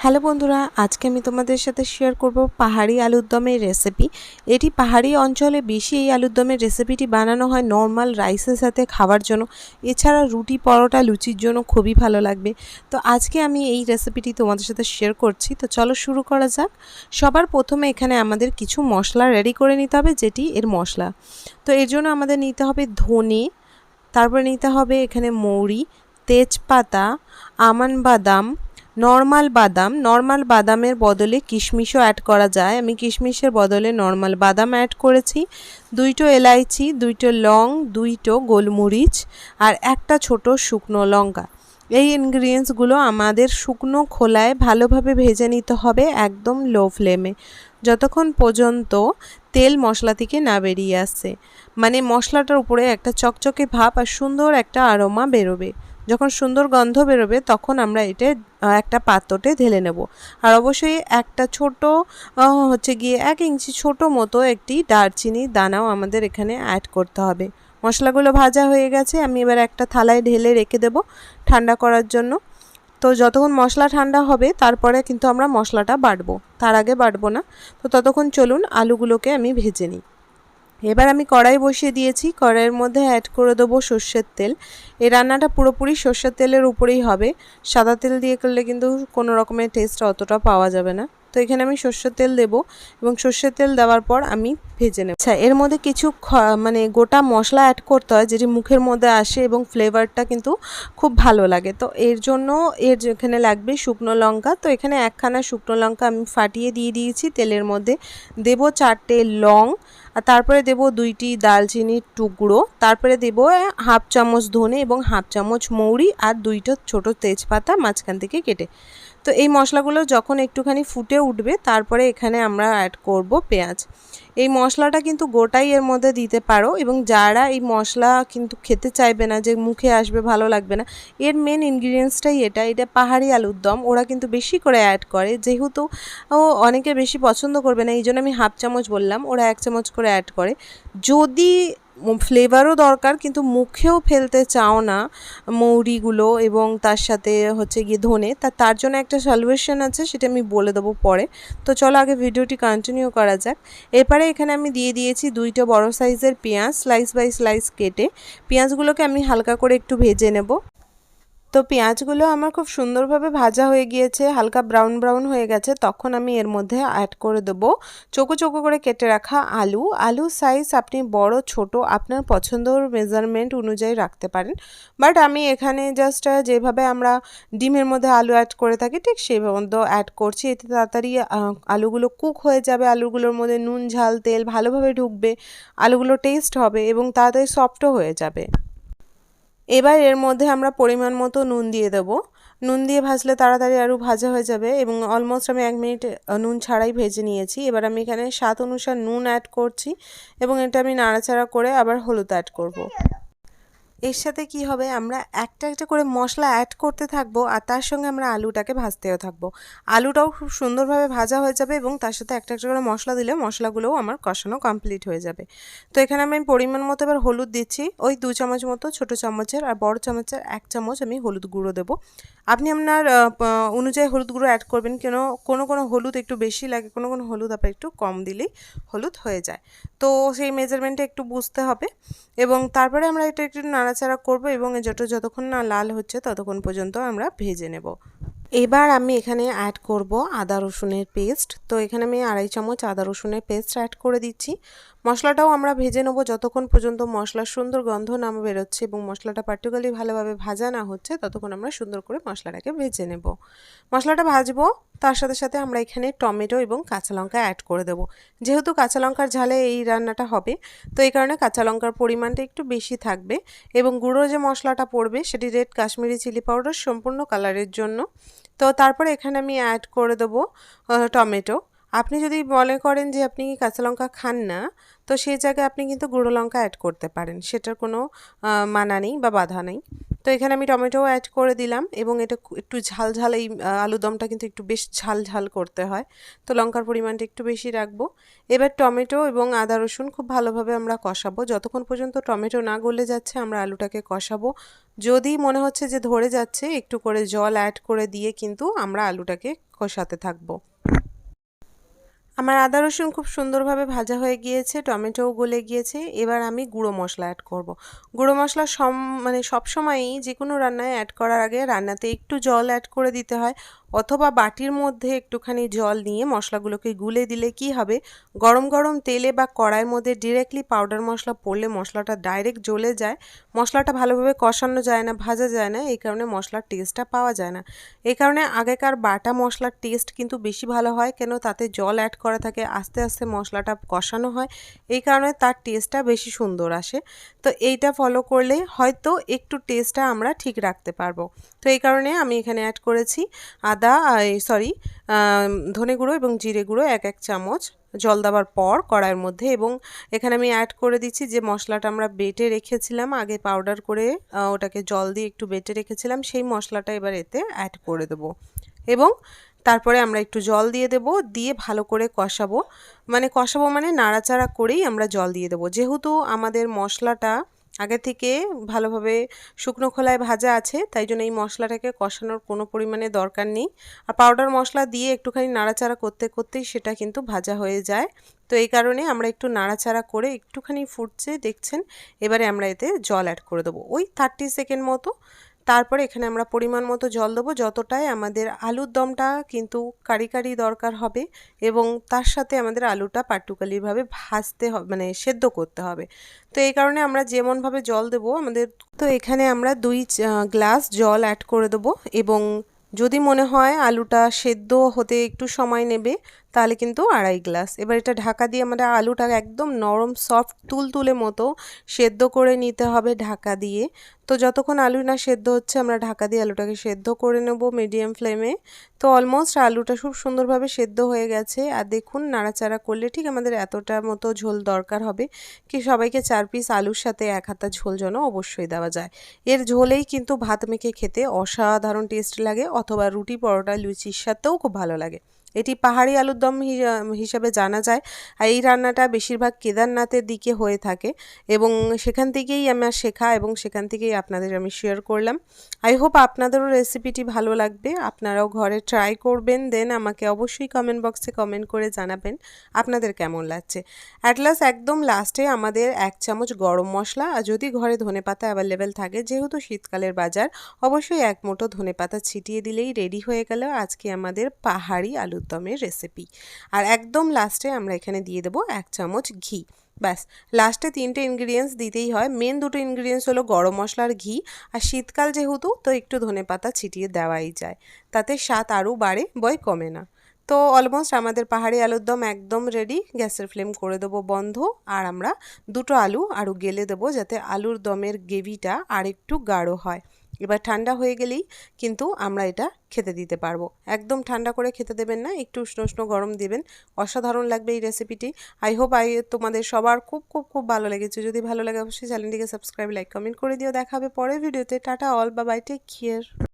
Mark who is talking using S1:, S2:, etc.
S1: Hello বন্ধুরা, আজকে আমি তোমাদের সাথে শেয়ার করব পাহাড়ি আলুর দমের রেসিপি। এটি পাহাড়ি অঞ্চলে বেশি এই আলুর দমের রেসিপিটি বানানো হয় নর্মাল রাইসের সাথে খাওয়ার জন্য। এছাড়া রুটি, পরোটা, লুচির জন্য খুবই ভালো লাগবে। তো আজকে আমি এই রেসিপিটি তোমাদের সাথে শেয়ার করছি। তো চলো শুরু করা যাক। সবার প্রথমে এখানে আমাদের কিছু মশলা রেডি করে নিতে হবে, যেটি এর মশলা। তো এর জন্য আমাদের নিতে হবে ধনে, তারপরে নিতে হবে এখানে মৌরি, তেজপাতা, আমন্ড বাদাম, নর্মাল বাদামের বদলে কিশমিশও অ্যাড করা যায়। আমি কিশমিশের বদলে নর্মাল বাদাম অ্যাড করেছি। 2টো এলাইচি, 2টো লং, 2টো গোলমরিচ আর একটা ছোট শুকনো লঙ্কা। এই ইনগ্রিডিয়েন্টসগুলো আমাদের শুকনো খোলায় ভালোভাবে ভেজে নিতে হবে একদম লো ফ্লেমে, যতক্ষণ পর্যন্ত তেল মশলা থেকে না বেরিয়ে আসছে। মানে মশলাটার উপরে একটা চকচকে ভাব আর সুন্দর একটা আরোমা বেরোবে। যখন সুন্দর গন্ধ বেরোবে তখন আমরা এটা একটা পাত্রতে ঢেলে নেব। আর অবশ্যই একটা ছোট হচ্ছে গিয়ে 1 ইঞ্চি ছোট মতো একটি দারচিনির দানাও আমাদের এখানে অ্যাড করতে হবে। মশলাগুলো ভাজা হয়ে গেছে, আমি এবার একটা থালায় ঢেলে রেখে দেব ঠান্ডা করার জন্য। তো যতক্ষণ মশলা ঠান্ডা হবে তারপরে কিন্তু আমরা মশলাটা বাটবো, তার আগে বাটবো না। তো ততক্ষণ চলুন আলুগুলোকে আমি ভেজে নিই। এবার আমি কড়াই বসিয়ে দিয়েছি, কড়াইয়ের মধ্যে অ্যাড করে দেবো সর্ষের তেল। এই রান্নাটা পুরোপুরি সর্ষের তেলের উপরেই হবে, সাদা তেল দিয়ে করলে কিন্তু কোনো রকমের টেস্ট অতটা পাওয়া যাবে না। তো এখানে আমি সর্ষের তেল দেব এবং সর্ষের তেল দেওয়ার পর আমি ভেজে নেব। আচ্ছা, এর মধ্যে কিছু মানে গোটা মশলা অ্যাড করতে হয়, যেটি মুখের মধ্যে আসে এবং ফ্লেভারটা কিন্তু খুব ভালো লাগে। তো এর জন্য এখানে লাগবে শুকনো লঙ্কা। তো এখানে 1খানা শুকনো লঙ্কা আমি ফাটিয়ে দিয়ে দিয়েছি তেলের মধ্যে। দেব 4টে লং, আর তারপরে দেব 2টি দালচিনির টুকরো, তারপরে দেব হাফ চামচ ধনে এবং হাফ চামচ মৌরি আর 2টো ছোট তেজপাতা মাঝখান থেকে কেটে। তো এই মশলাগুলো যখন একটুখানি ফুটে উঠবে তারপরে এখানে আমরা অ্যাড করব পেঁয়াজ। এই মশলাটা কিন্তু গোটাই এর মধ্যে দিতে পারো, এবং যারা এই মশলা কিন্তু খেতে চাইবে না, যে মুখে আসবে ভালো লাগবে না, এর মেন ইনগ্রিডিয়েন্টসটাই এটা পাহাড়ি আলুর দম ওরা কিন্তু বেশি করে অ্যাড করে। যেহেতু অনেকে বেশি পছন্দ করবে না, এই জন্য আমি হাফ চামচ বললাম, ওরা 1 চামচ করে অ্যাড করে। যদি ফ্লেভারও দরকার কিন্তু মুখেও ফেলতে চাও না মৌরিগুলো এবং তার সাথে হচ্ছে গিয়ে ধনে, তার জন্য একটা সলিউশন আছে, সেটা আমি বলে দেবো পরে। তো চলো আগে ভিডিওটি কন্টিনিউ করা যাক। এরপরে এখানে আমি দিয়ে দিয়েছি 2টো বড় সাইজের পেঁয়াজ, স্লাইস বাই স্লাইস কেটে। পেঁয়াজগুলোকে আমি হালকা করে একটু ভেজে নেব। তো পেঁয়াজগুলো আমার খুব সুন্দরভাবে ভাজা হয়ে গিয়েছে, হালকা ব্রাউন ব্রাউন হয়ে গেছে। তখন আমি এর মধ্যে অ্যাড করে দেবো চৌকো চৌকো করে কেটে রাখা আলুর সাইজ আপনি বড় ছোট আপনার পছন্দর মেজারমেন্ট অনুযায়ী রাখতে পারেন। বাট আমি এখানে জাস্ট যেভাবে আমরা ডিমের মধ্যে আলু অ্যাড করে থাকি ঠিক সেইভাবে অ্যাড করছি। এতে তাড়াতাড়ি আলুগুলো কুক হয়ে যাবে, আলুগুলোর মধ্যে নুন ঝাল তেল ভালোভাবে ঢুকবে, আলুগুলো টেস্ট হবে এবং তাড়াতাড়ি সফটও হয়ে যাবে। এবার এর মধ্যে আমরা পরিমাণ মতো নুন দিয়ে দেবো। নুন দিয়ে ভাজলে তাড়াতাড়ি আরও ভাজা হয়ে যাবে, এবং অলমোস্ট আমি 1 মিনিট নুন ছাড়াই ভেজে নিয়েছি। এবার আমি এখানে স্বাদ অনুসারে নুন অ্যাড করছি এবং এটা আমি নাড়াচাড়া করে আবার হলুদ অ্যাড করব। এর সাথে কি হবে, আমরা একটা একটা করে মশলা অ্যাড করতে থাকবো আর তার সঙ্গে আমরা আলুটাকে ভাজতেও থাকবো। আলুটাও খুব সুন্দরভাবে ভাজা হয়ে যাবে এবং তার সাথে একটা একটা করে মশলা দিলে মশলাগুলোও আমার কষানো কমপ্লিট হয়ে যাবে। তো এখানে আমি পরিমাণ মতো এবার হলুদ দিচ্ছি, ওই 2 চামচ মতো ছোটো চামচের, আর বড় চামচের 1 চামচ আমি হলুদ গুঁড়ো দেবো। আপনি আপনার অনুযায়ী হলুদ গুঁড়ো অ্যাড করবেন, কোনো হলুদ একটু বেশি লাগে, কোনো হলুদ আবার একটু কম দিলেই হলুদ হয়ে যায়। তো সেই মেজারমেন্টে একটু বুঝতে হবে, এবং তারপরে আমরা এটা একটু নাড়াচাড়া করব এবং যতক্ষণ না লাল হচ্ছে ততক্ষণ পর্যন্ত আমরা ভেজে নেব। এবার আমি এখানে অ্যাড করব আদা রসুনের পেস্ট। তো এখানে আমি 2.5 চামচ আদা রসুনের পেস্ট অ্যাড করে দিচ্ছি। মশলাটাও আমরা ভেজে নেব যতক্ষণ পর্যন্ত মশলার সুন্দর গন্ধ না বেরোচ্ছে এবং মশলাটা পার্টিকুলারলি ভালোভাবে ভাজা না হচ্ছে, ততক্ষণ আমরা সুন্দর করে মশলাটাকে ভেজে নেব। মশলাটা ভাজবো, তার সাথে সাথে আমরা এখানে টমেটো এবং কাঁচা লঙ্কা অ্যাড করে দেবো। যেহেতু কাঁচা লঙ্কার ঝালে এই রান্নাটা হবে, তো এই কারণে কাঁচা লঙ্কার পরিমাণটা একটু বেশি থাকবে, এবং গুঁড়ো যে মশলাটা পড়বে সেটি রেড কাশ্মীরি চিলি পাউডার সম্পূর্ণ কালারের জন্য। তো তারপরে এখানে আমি অ্যাড করে দেবো টমেটো। আপনি যদি মনে করেন যে আপনি কাঁচা লঙ্কা খান না, তো সেই জায়গায় আপনি কিন্তু গুঁড়ো লঙ্কা অ্যাড করতে পারেন, সেটার কোনো মানা নেই বা বাধা নেই। তো এখানে আমি টমেটোও অ্যাড করে দিলাম এবং এটা একটু ঝাল ঝাল, এই আলুদমটা কিন্তু একটু বেশ ঝাল ঝাল করতে হয়, তো লঙ্কার পরিমাণটা একটু বেশি রাখবো। এবার টমেটো এবং আদা রসুন খুব ভালোভাবে আমরা কষাবো, যতক্ষণ পর্যন্ত টমেটো না গলে যাচ্ছে আমরা আলুটাকে কষাবো। যদি মনে হচ্ছে যে ধরে যাচ্ছে, একটু করে জল অ্যাড করে দিয়ে কিন্তু আমরা আলুটাকে কষাতে থাকবো। আমার আদা রসুন খুব সুন্দরভাবে ভাজা হয়ে গিয়েছে, টমেটোও গলে গিয়েছে। এবার আমি গুঁড়ো মশলা অ্যাড করব। গুঁড়ো মশলা সবসময়ই যে কোনো রান্নায় অ্যাড করার আগে রান্নাতে একটু জল অ্যাড করে দিতে হয়, অথবা বাটির মধ্যে একটুখানি জল নিয়ে মশলাগুলোকে গুলে দিলে কি হবে, গরম গরম তেলে বা কড়াইয়ের মধ্যে ডিরেক্টলি পাউডার মশলা পড়লে মশলাটা ডাইরেক্ট জ্বলে যায়, মশলাটা ভালোভাবে কষানো যায় না, ভাজা যায় না, এই কারণে মশলার টেস্টটা পাওয়া যায় না। এই কারণে আগেকার বাটা মশলার টেস্ট কিন্তু বেশি ভালো হয়, কেন তাতে জল অ্যাড করা থাকে, আস্তে আস্তে মশলাটা কষানো হয়, এই কারণে তার টেস্টটা বেশি সুন্দর আসে। তো এইটা ফলো করলে হয়তো একটু টেস্টটা আমরা ঠিক রাখতে পারবো। তো এই কারণে আমি এখানে অ্যাড করেছি ধনে গুঁড়ো এবং জিরে গুঁড়ো 1 চামচ জল দেওয়ার পর কড়াইয়ের মধ্যে, এবং এখানে আমি অ্যাড করে দিচ্ছি যে মশলাটা আমরা বেটে রেখেছিলাম আগে, পাউডার করে ওটাকে জল দিয়ে একটু বেটে রেখেছিলাম, সেই মশলাটা এবার এতে অ্যাড করে দেবো এবং তারপরে আমরা একটু জল দিয়ে দেব, দিয়ে ভালো করে কষাবো। কষাবো নাড়াচাড়া করেই আমরা জল দিয়ে দেবো, যেহেতু আমাদের মশলাটা আগে থেকে ভালোভাবে শুকনো খোলায় ভাজা আছে, তাই জন্য এই মশলাটাকে কষানোর কোনো পরিমাণে দরকার নেই। আর পাউডার মশলা দিয়ে একটুখানি নাড়াচাড়া করতে করতেই সেটা কিন্তু ভাজা হয়ে যায়। তো এই কারণে আমরা একটু নাড়াচাড়া করে একটুখানি ফুটছে দেখছেন, এবারে আমরা এতে জল অ্যাড করে দেবো ওই 30 সেকেন্ড মতো। তারপরে এখানে আমরা পরিমাণ মতো জল দেবো, যতটাই আমাদের আলুর দমটা কিন্তু কারি কারি দরকার হবে, এবং তার সাথে আমাদের আলুটা পার্টিকুলারভাবে ভাজতে হবে, সেদ্ধ করতে হবে। তো এই কারণে আমরা যেমনভাবে জল দেবো তো এখানে আমরা 2 গ্লাস জল অ্যাড করে দেবো, এবং যদি মনে হয় আলুটা সেদ্ধ হতে একটু সময় নেবে, তাহলে কিন্তু 2.5 গ্লাস। এবার এটা ঢাকা দিয়ে আমাদের আলুটা একদম নরম সফট তুলতুলে মতো সেদ্ধ করে নিতে হবে ঢাকা দিয়ে। তো যতক্ষণ আলু না সেদ্ধ হচ্ছে আমরা ঢাকা দিয়ে আলুটাকে সেদ্ধ করে নেব মিডিয়াম ফ্লেমে। তো অলমোস্ট আলুটা খুব সুন্দরভাবে সেদ্ধ হয়ে গেছে, আর দেখুন নাড়াচাড়া করলে ঠিক আমাদের এতটা মতো ঝোল দরকার হবে, কি সবাইকে 4 পিস আলুর সাথে 1 হাতা ঝোল যেন অবশ্যই দেওয়া যায়। এর ঝোলেই কিন্তু ভাত মেখে খেতে অসাধারণ টেস্ট লাগে, অথবা রুটি পরোটা লুচির সাথেও খুব ভালো লাগে। এটি পাহাড়ি আলুর দম হিসাবে জানা যায়, আর এই রান্নাটা বেশিরভাগ কেদারনাথের দিকে হয়ে থাকে, এবং সেখান থেকেই আমার শেখা এবং সেখান থেকেই আপনাদের আমি শেয়ার করলাম। আই হোপ আপনাদেরও রেসিপিটি ভালো লাগবে, আপনারাও ঘরে ট্রাই করবেন, দেন আমাকে অবশ্যই কমেন্ট বক্সে কমেন্ট করে জানাবেন আপনাদের কেমন লাগছে। একদম লাস্টে আমাদের 1 চামচ গরম মশলা, আর যদি ঘরে ধনেপাতা অ্যাভেলেবেল থাকে, যেহেতু শীতকালের বাজার, অবশ্যই 1 মুঠো ধনেপাতা ছিটিয়ে দিলেই রেডি হয়ে গেল আজকে আমাদের পাহাড়ি আলুর দমের রেসিপি। আর একদম লাস্টে আমরা এখানে দিয়ে দেবো 1 চামচ ঘি। ব্যাস, লাস্টে 3টে ইনগ্রিডিয়েন্টস দিতেই হয়, মেন 2টো ইনগ্রিডিয়েন্টস হলো গরম মশলা আর ঘি, আর শীতকাল যেহেতু তো একটু ধনেপাতা ছিটিয়ে দেওয়াই যায়, তাতে স্বাদ আরও বাড়ে বয় কমে না। তো অলমোস্ট আমাদের পাহাড়ি আলুর দম একদম রেডি, গ্যাসের ফ্লেম করে দেবো বন্ধ, আর আমরা 2টো আলু আরও গেলে দেবো, যাতে আলুর দমের গ্রেভিটা আর একটু গাঢ় হয়। এবার ঠান্ডা হয়ে গেলেই কিন্তু আমরা এটা খেতে দিতে পারবো, একদম ঠান্ডা করে খেতে দেবেন না, একটু উষ্ণ উষ্ণ গরম দেবেন, অসাধারণ লাগবে এই রেসিপিটি। আই হোপ তোমাদের সবার খুব খুব খুব ভালো লেগেছে, যদি ভালো লাগে অবশ্যই চ্যানেলটিকে সাবস্ক্রাইব, লাইক, কমেন্ট করে দিও। দেখা হবে পরের ভিডিওতে। Tata all, bye bye, take care.